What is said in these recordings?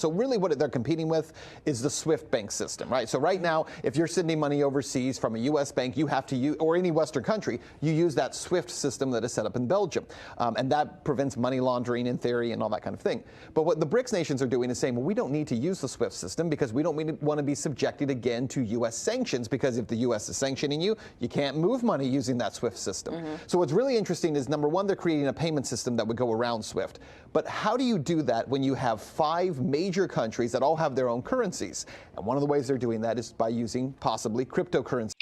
So really what they're competing with is the SWIFT bank system, right? So right now, if you're sending money overseas from a U.S. bank, you have to use, or any Western country, you use that SWIFT system that is set up in Belgium. And that prevents money laundering in theory and all that kind of thing. But what the BRICS nations are doing is saying, well, we don't need to use the SWIFT system because we don't want to be subjected again to U.S. sanctions, because if the U.S. is sanctioning you, you can't move money using that SWIFT system. So what's really interesting is, number one, they're creating a payment system that would go around SWIFT. But how do you do that when you have 5 major countries that all have their own currencies? And one of the ways they're doing that is by using possibly cryptocurrency.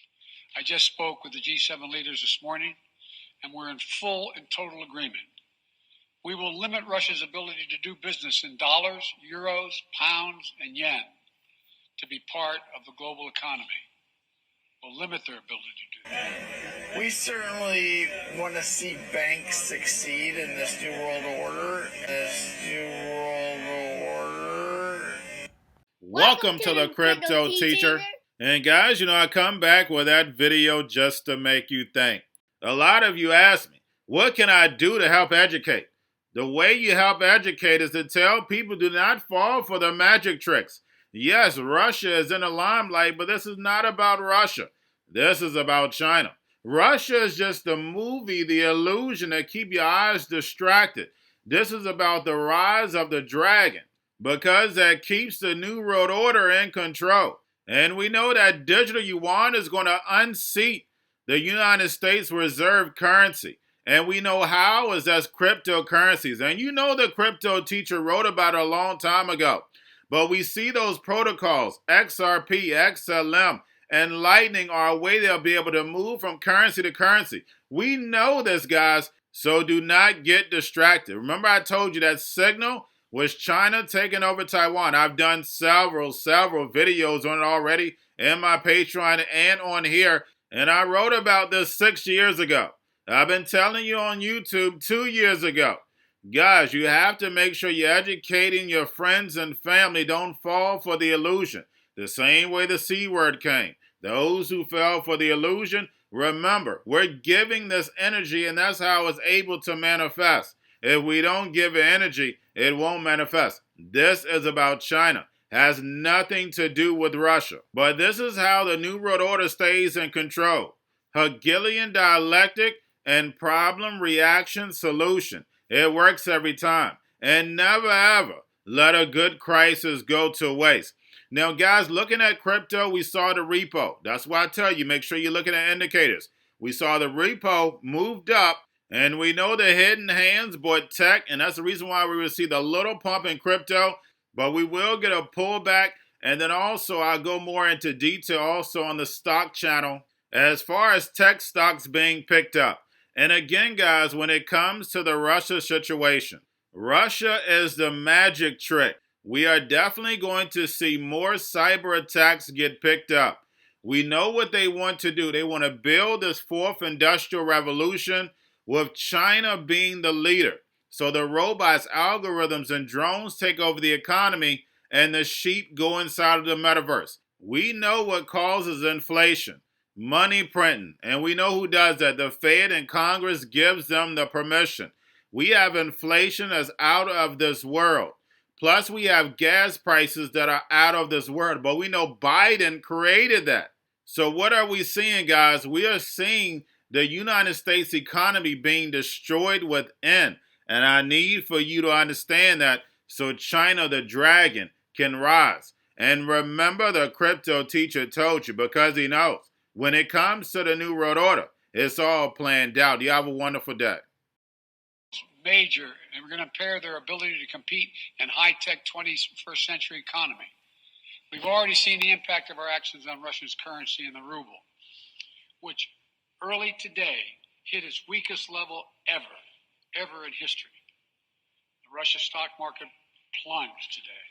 I just spoke with the G7 leaders this morning, and we're in full and total agreement. We will limit Russia's ability to do business in dollars, euros, pounds, and yen to be part of the global economy. We'll limit their ability to do that. We certainly want to see banks succeed in this new world order. Welcome to the Crypto Teacher. And guys, I come back with that video just to make you think. A lot of you ask me, what can I do to help educate? The way you help educate is to tell people do not fall for the magic tricks. Yes, Russia is in the limelight, but this is not about Russia. This is about China. Russia is just a movie, the illusion that keep your eyes distracted. This is about the rise of the dragon, because that keeps the New World Order in control. And we know that digital Yuan is going to unseat the United States reserve currency. And we know how is as cryptocurrencies. And the Crypto Teacher wrote about it a long time ago. But we see those protocols, XRP, XLM, and Lightning are a way they'll be able to move from currency to currency. We know this, guys, so do not get distracted. Remember I told you that signal was China taking over Taiwan. I've done several videos on it already in my Patreon and on here. And I wrote about this 6 years ago. I've been telling you on YouTube 2 years ago. Guys, you have to make sure you're educating your friends and family. Don't fall for the illusion. The same way the C word came. Those who fell for the illusion, remember, we're giving this energy, and that's how it's able to manifest. If we don't give it energy, it won't manifest. This is about China. Has nothing to do with Russia. But this is how the New World Order stays in control. Hegelian dialectic and problem, reaction, solution. It works every time. And never ever let a good crisis go to waste. Now, guys, looking at crypto, we saw the repo. That's why I tell you, make sure you're looking at indicators. We saw the repo moved up, and we know the hidden hands bought tech, and that's the reason why we will see the little pump in crypto, but we will get a pullback. And then also, I'll go more into detail also on the stock channel as far as tech stocks being picked up. And again, guys, when it comes to the Russia situation, Russia is the magic trick. We are definitely going to see more cyber attacks get picked up. We know what they want to do. They want to build this fourth industrial revolution with China being the leader. So the robots, algorithms, and drones take over the economy, and the sheep go inside of the metaverse. We know what causes inflation. Money printing, and we know who does that. The Fed and Congress gives them the permission. We have inflation that's out of this world. Plus, we have gas prices that are out of this world. But we know Biden created that. So what are we seeing, guys? We are seeing the United States economy being destroyed within. And I need for you to understand that so China, the dragon, can rise. And remember, the Crypto Teacher told you, because he knows. When it comes to the New World Order, it's all planned out. You have a wonderful day. Major, and we're going to impair their ability to compete in high-tech 21st century economy. We've already seen the impact of our actions on Russia's currency and the ruble, which early today hit its weakest level ever in history. The Russia stock market plunged today.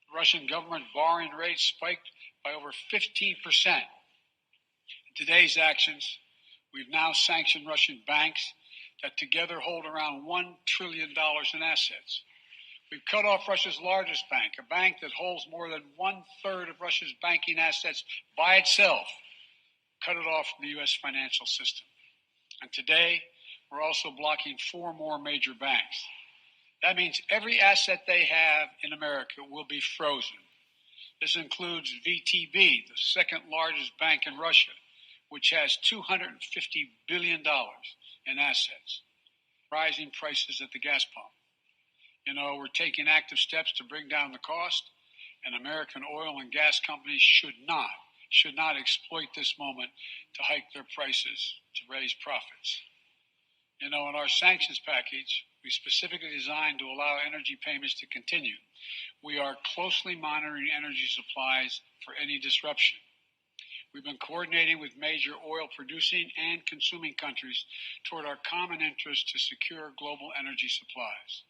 The Russian government borrowing rate spiked by over 15%. In today's actions, we've now sanctioned Russian banks that together hold around $1 trillion in assets. We've cut off Russia's largest bank, a bank that holds more than 1/3 of Russia's banking assets by itself, cut it off from the U.S. financial system. And today, we're also blocking 4 more major banks. That means every asset they have in America will be frozen. This includes VTB, the second largest bank in Russia, which has $250 billion in assets. Rising prices at the gas pump. We're taking active steps to bring down the cost, and American oil and gas companies should not exploit this moment to hike their prices to raise profits. In our sanctions package, we specifically designed to allow energy payments to continue. We are closely monitoring energy supplies for any disruption. We've been coordinating with major oil producing and consuming countries toward our common interest to secure global energy supplies.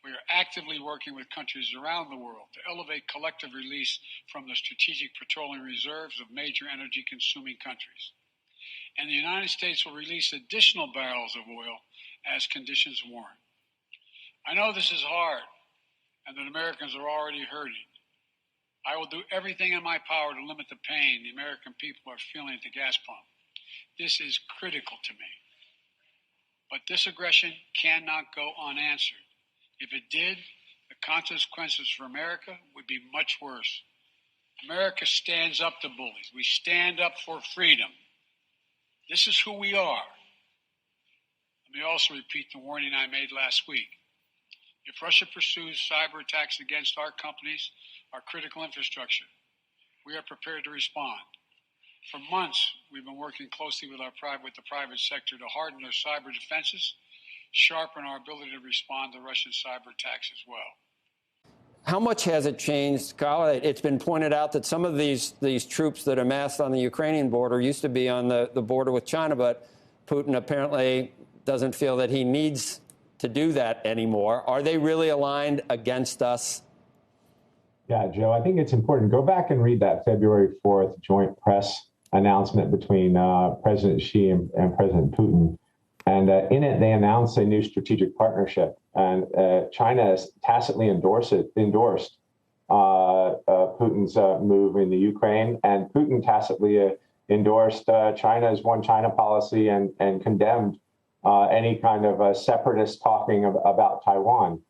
We are actively working with countries around the world to elevate collective release from the strategic petroleum reserves of major energy consuming countries. And the United States will release additional barrels of oil as conditions warrant. I know this is hard and that Americans are already hurting. I will do everything in my power to limit the pain the American people are feeling at the gas pump. This is critical to me. But this aggression cannot go unanswered. If it did, the consequences for America would be much worse. America stands up to bullies. We stand up for freedom. This is who we are. Let me also repeat the warning I made last week. If Russia pursues cyber attacks against our companies, our critical infrastructure, we are prepared to respond. For months, we've been working closely with the private sector to harden their cyber defenses, sharpen our ability to respond to Russian cyber attacks as well. How much has it changed, Kyle? It's been pointed out that some of these troops that amassed on the Ukrainian border used to be on the border with China, but Putin apparently doesn't feel that he needs to do that anymore. Are they really aligned against us? Yeah, Joe, I think it's important. Go back and read that February 4th joint press announcement between President Xi and President Putin. And in it, they announced a new strategic partnership. And China tacitly endorsed Putin's move in the Ukraine. And Putin tacitly endorsed China's one China policy and condemned any kind of separatist talking about Taiwan.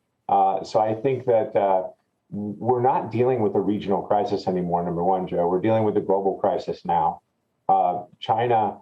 So I think that we're not dealing with a regional crisis anymore, number one, Joe. We're dealing with a global crisis now. China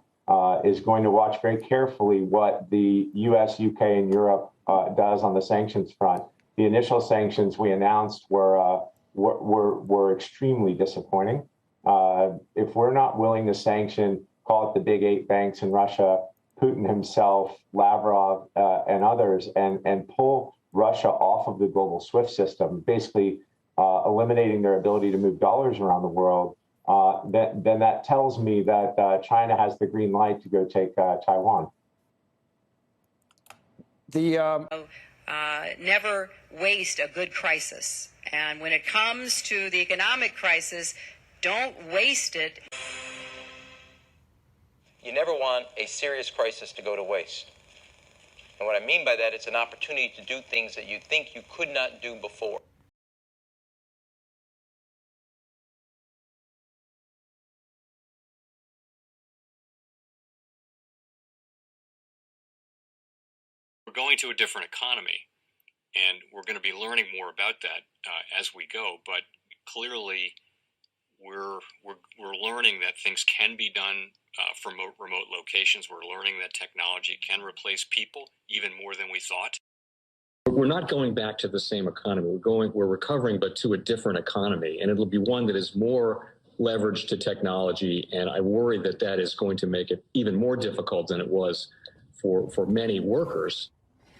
is going to watch very carefully what the U.S., U.K., and Europe does on the sanctions front. The initial sanctions we announced were extremely disappointing. If we're not willing to sanction, call it the big 8 banks in Russia, Putin himself, Lavrov, and others, and pull Russia off of the global SWIFT system, basically eliminating their ability to move dollars around the world, then that tells me that China has the green light to go take Taiwan. Never waste a good crisis. And when it comes to the economic crisis, don't waste it. You never want a serious crisis to go to waste. And what I mean by that, it's an opportunity to do things that you think you could not do before. We're going to a different economy, and we're going to be learning more about that as we go. But clearly, we're learning that things can be done from remote locations. We're learning that technology can replace people even more than we thought. We're not going back to the same economy. We're recovering, but to a different economy, and it'll be one that is more leveraged to technology. And I worry that that is going to make it even more difficult than it was for many workers.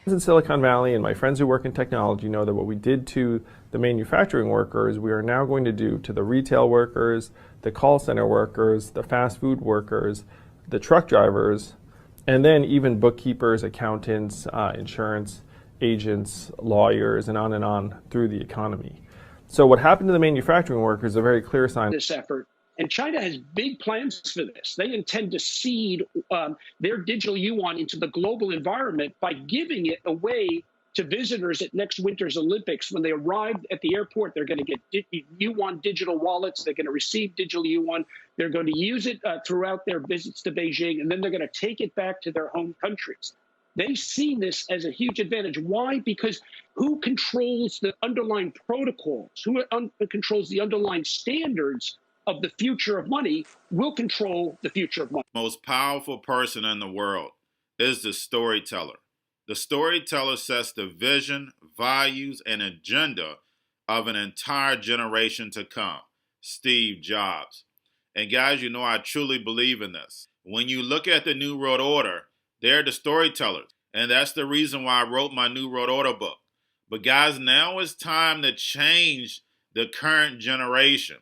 In Silicon Valley, and my friends who work in technology know that what we did to the manufacturing workers, we are now going to do to the retail workers, the call center workers, the fast food workers, the truck drivers, and then even bookkeepers, accountants, insurance agents, lawyers, and on through the economy. So what happened to the manufacturing workers is a very clear sign. This effort. And China has big plans for this. They intend to seed their digital yuan into the global environment by giving it away to visitors at next winter's Olympics. When they arrive at the airport, they're going to get yuan digital wallets. They're going to receive digital yuan. They're going to use it throughout their visits to Beijing, and then they're going to take it back to their home countries. They've seen this as a huge advantage. Why? Because who controls the underlying protocols, who controls the underlying standards of the future of money will control the future of money. Most powerful person in the world is the storyteller. The storyteller sets the vision, values, and agenda of an entire generation to come. Steve Jobs. And guys, you know I truly believe in this. When you look at the New World Order, they're the storytellers. And that's the reason why I wrote my New World Order book. But guys, now it's time to change the current generation.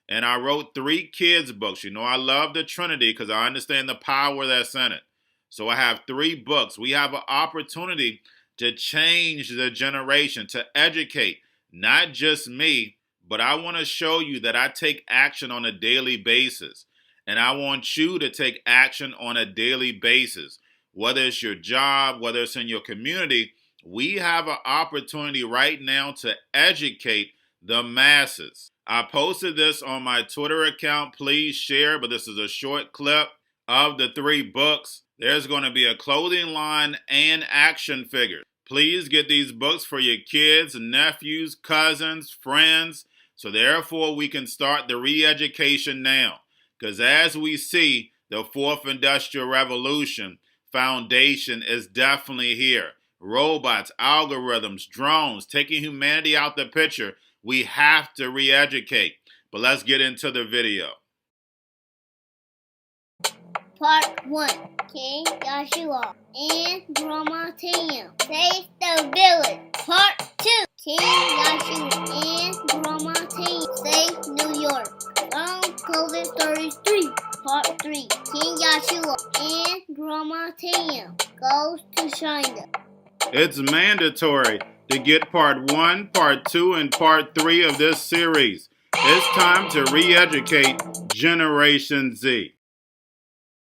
And I wrote 3 kids' books. You know, I love the Trinity because I understand the power that's in it. So I have 3 books. We have an opportunity to change the generation, to educate, not just me, but I want to show you that I take action on a daily basis. And I want you to take action on a daily basis. Whether it's your job, whether it's in your community, we have an opportunity right now to educate the masses. I posted this on my Twitter account. Please share, but this is a short clip of the 3 books. There's going to be a clothing line and action figures. Please get these books for your kids, nephews, cousins, friends, so therefore we can start the re-education now. Because as we see, the 4th Industrial Revolution foundation is definitely here. Robots, algorithms, drones, taking humanity out the picture. We have to re-educate. But let's get into the video. Part 1. King Joshua and Grandma Tam save the village. Part 2. King Joshua and Grandma Tam save New York from COVID 33. Part 3. King Joshua and Grandma Tam goes to China. It's mandatory to get part 1, part 2, and part 3 of this series. It's time to re-educate Generation Z.